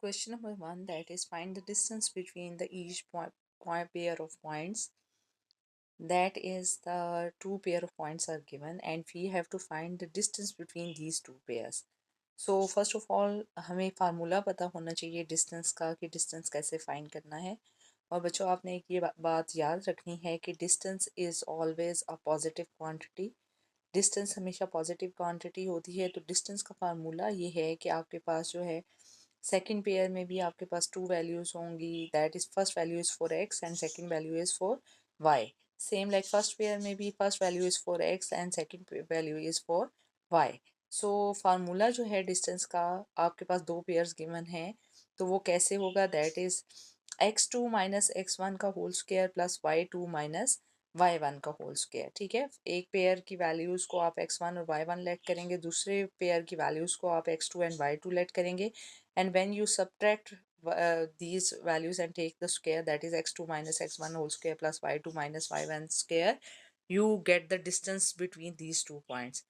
Question number 1, that is find the distance between the each pair of points. That is the two pair of points are given and we have to find the distance between these two pairs. So first of all हमें formula पता होना चाहिए distance का कि distance कैसे find करना है। और बच्चों आपने एक ये बात याद रखनी है कि distance is always a positive quantity. Distance हमेशा पॉजिटिव क्वांटिटी होती है। तो डिस्टेंस का फार्मूला ये है कि आपके पास जो है सेकंड पेयर में भी आपके पास टू वैल्यूज होंगी। That is first value is for X and second value is for Y. Same like first pair में भी first value is for X and second value is for Y. So formula जो है distance का, आपके पास दो pairs given हैं तो वो कैसे होगा, that is x2 minus x1 का whole square plus y2 minus y1 का होल स्क्वायर। ठीक है, एक पेयर की वैल्यूज को आप x1 और y1 लेट करेंगे, दूसरे पेयर की वैल्यूज को आप x2 एंड y2 लेट करेंगे, and when you subtract these values and take the square, that is x2 minus x1 whole square plus y2 minus y1 square, you get the distance between these two points.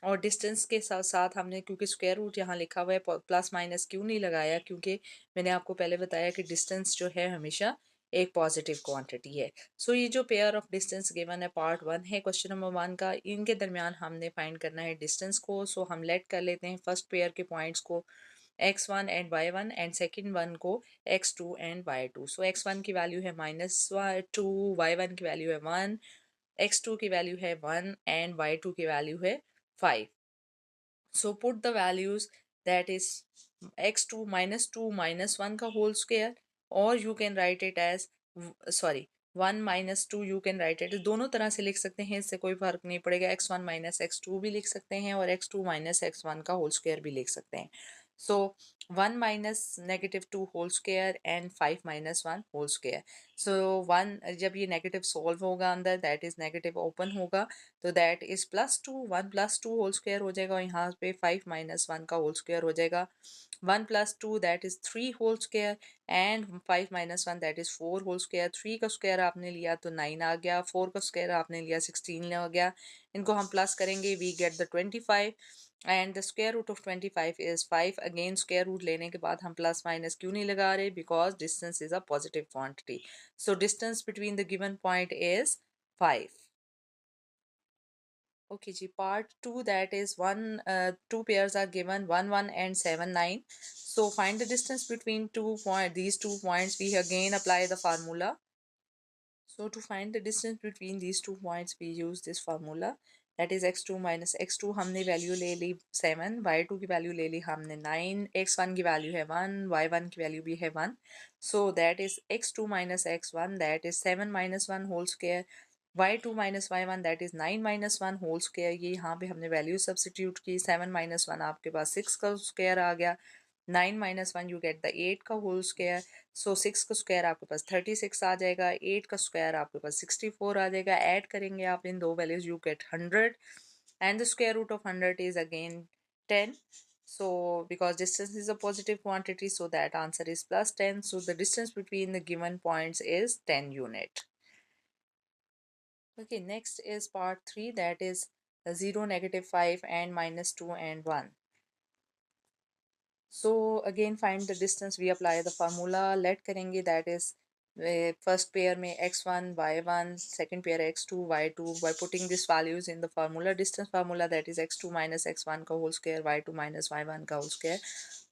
और distance के साथ साथ हमने क्योंकि square root यहाँ लिखा हुआ है, प्लस माइनस क्यों नहीं लगाया, क्योंकि मैंने आपको पहले बताया कि डिस्टेंस जो है हमेशा एक पॉजिटिव क्वांटिटी है। सो ये जो पेयर ऑफ डिस्टेंस गिवन है पार्ट 1 है क्वेश्चन नंबर 1 का, इनके दरमियान हमने फाइंड करना है डिस्टेंस को। सो हम लेट कर लेते हैं फर्स्ट पेयर के पॉइंट्स को x1 and y1 and second one को x2 and y2। So x1 की वैल्यू है -2, y1 की वैल्यू है 1, x2 की वैल्यू है 1 एंड y2 की वैल्यू है 5। So put the values, that is x2 -2 -1 का होल स्क्वायर, और you can write it as sorry 1 -2 you can write it, दोनों तरह से लिख सकते हैं, इससे कोई फर्क नहीं पड़ेगा। x1 x2 भी लिख सकते हैं और x2 x1 का होल स्क्वायर भी लिख सकते हैं। So 1 -2 whole square and 5 -1 whole square. So 1 जब ये नेगेटिव सॉल्व होगा अंदर, दैट इज नेगेटिव ओपन होगा, तो दैट इज +2, 1 +2 होल स्क्वायर हो जाएगा और यहाँ पे 5 -1 का होल स्क्वायर हो जाएगा। 1 +2 that is 3 whole square and 5 -1 that is 4 whole square. 3 का स्क्वायर आपने लिया तो 9 आ गया, 4 का स्क्वायर आपने लिया 16 आ गया। इनको हम प्लस करेंगे, we get the 25 and the square root of 25 is 5। Again square root लेने के बाद हम प्लस माइनस क्यों नहीं लगा रहे, because distance is a positive quantity. So distance between the given point is 5। Okay, जी, part 2, that is two pairs are given 1 1 and 7 9. So find the distance between these 2 points. We again apply the formula. So to find the distance between these 2 points, we use this formula. That is x2 minus x2 हमने value ले ली 7, y2 की value ले ली हमने 9, x1 की value है 1, y1 की value भी है 1. So that is x2 minus x1, that is 7 minus 1 whole square, y2 minus y1 that is 9 minus 1 whole square। ये यहाँ पे हमने वैल्यू सब्सिट्यूट की, 7 minus 1 आपके पास 6 का स्क्वायर आ गया, 9 minus 1 you get the 8 का होल स्क्वायर। सो 6 का स्क्वायर आपके पास 36 आ जाएगा, 8 का स्क्वायर आपके पास 64 आ जाएगा। ऐड करेंगे आप इन दो values, you get 100 and the square root of 100 is again 10। So because distance is a positive quantity, so that answer is +10. So the distance between the given points is 10 unit. Okay, next is part 3, that is 0, -5 and -2 and 1. So again find the distance, we apply the formula, let करेंगे, that is first pair में x1 y1, second pair x2 y2, by putting these values in the formula, distance formula, that is x2 minus x1 का whole square, y2 minus y1 का whole square,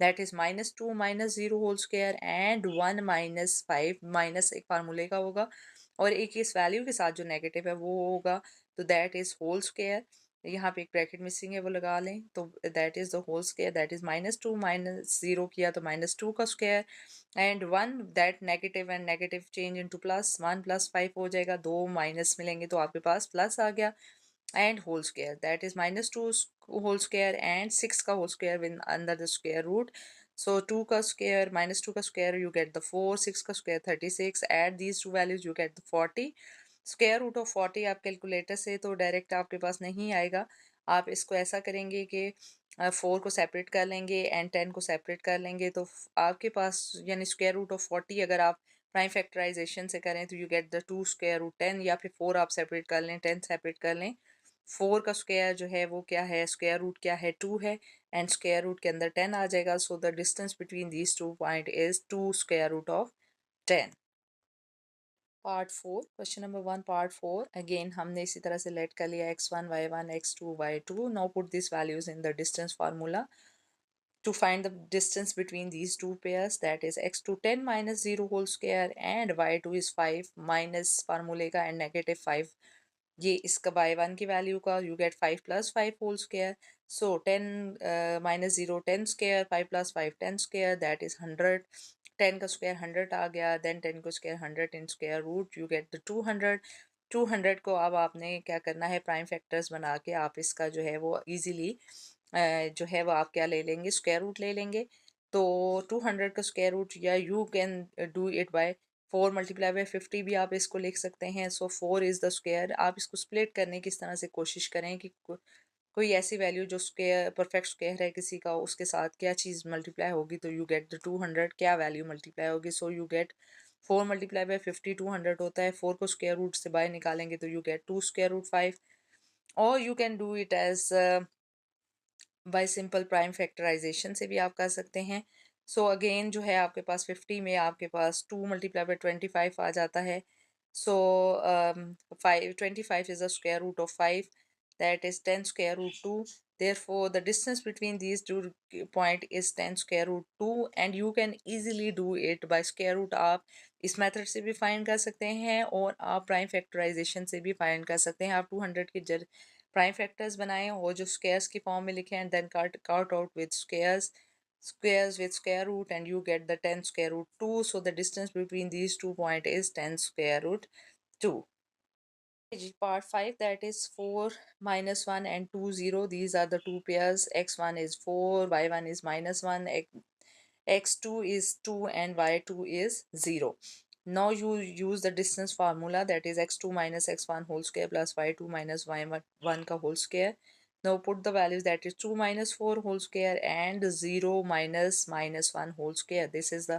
that is -2 minus 0 whole square and 1 minus 5 minus एक फार्मूले का होगा और एक इस value के साथ जो नेगेटिव है वो होगा, तो दैट इज होल स्क्वायर। यहाँ पे एक ब्रैकेट मिसिंग है वो लगा लें, तो that is the whole square, that is -2 -0 किया तो -2 का square and 1 that negative and negative change into plus, 1 + 5 हो जाएगा, दो माइनस मिलेंगे तो आपके पास प्लस आ गया and whole square, that is -2 whole square and 6 का whole square with under the square root. So 2 का स्क्वायर -2 का स्क्वायर यू गेट द 4, 6 का square 36, add these two values you get the 40। Square root of 40 आप calculator से तो direct आपके पास नहीं आएगा, आप इसको ऐसा करेंगे कि 4 को सेपरेट कर लेंगे एंड 10 को सेपरेट कर लेंगे, तो आपके पास यानी स्क्वायर रूट ऑफ 40 अगर आप प्राइम फैक्टराइजेशन से करें तो you get the 2 square root 10, या फिर 4 आप सेपरेट कर लें 10 सेपरेट कर लें 4 का स्क्वायर जो है वो क्या है, स्क्वायर रूट क्या है, 2 है, एंड स्क्वायर रूट के अंदर 10 आ जाएगा. So the distance between these 2 point is 2 square root of 10. Part 4, question number 1 part 4. Again हमने इसी तरह से लेट कर लिया x1 y1 x2 y2. Now put this values in the distance formula to find the distance between these two pairs, that is x2 10 minus 0 whole square and y2 is 5 minus formula का and negative 5. ये इसका y1 की value का you get 5 plus 5 whole square. So 10 minus 0 10 square, 5 plus 5 10 square, that is 100. 10 का square 100 आ गया, then 10 को square 100 in square root, you get the 200. 200 को अब आपने क्या करना है, प्राइम फैक्टर्स बना के आप इसका जो है वो इजीली जो है वो आप क्या ले लेंगे, स्क्वायर रूट ले लेंगे. तो 200 का स्क्वायर रूट, या you can do it by 4 multiply by 50 भी आप इसको लिख सकते हैं. सो 4 इज़ द स्क्वायर. आप इसको स्प्लिट करने की इस तरह से कोशिश करें कि कोई ऐसी वैल्यू जो स्क्वायर परफेक्ट स्क्वायर है किसी का, उसके साथ क्या चीज़ मल्टीप्लाई होगी, तो यू गेट द 200 क्या वैल्यू मल्टीप्लाई होगी. So you get 4 multiply by 50 200 होता है. 4 को स्क्वायर रूट से बाय निकालेंगे तो यू गेट 2 स्क्वायर रूट 5. और you can do it as by simple prime factorisation से भी आप कर सकते हैं. सो अगेन जो है आपके पास 50 में आपके पास 2 मल्टीप्लाई बाय 25 आ जाता है. सो 25 is the square root of 5, that is 10 square root 2. Therefore the distance between these two point is 10 square root 2, and you can easily do it by square root. आप इस method से भी find कर सकते हैं और आप प्राइम फैक्टराइजेशन से भी फाइंड कर सकते हैं. आप 200 के प्राइम फैक्टर्स बनाएं और जो स्क्वायर्स की फॉर्म में लिखे, and then cut out with squares with square root, and you get the 10 square root 2. So the distance between these 2 point is 10 square root 2. Part 5, that is 4 minus 1 and 2 0. These are the two pairs. X1 is 4, y1 is minus 1, x2 is 2, and y2 is 0. Now you use the distance formula, that is x2 minus x1 whole square plus y2 minus y1 का whole square. Now put the values, that is 2 minus 4 whole square and 0 minus minus 1 whole square. This is the,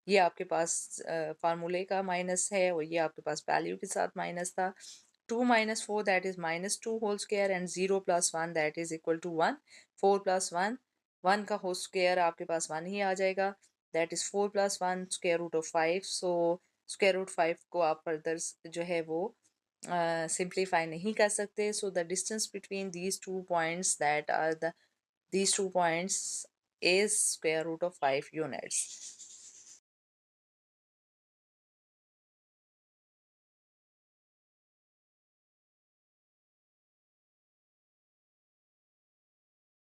ये आपके पास फार्मूले का minus है और ये आपके पास value के साथ माइनस था. 2 minus 4, that is minus 2 whole square, and 0 plus 1, that is equal to 1. 4 plus 1, 1 का whole square आपके पास 1 ही आ जाएगा, that is 4 plus 1 square root of 5. So square root 5 को आप फर्दर जो है वो simplify नहीं कर सकते. So the distance between these 2 points, that are these 2 points is square root of 5 units.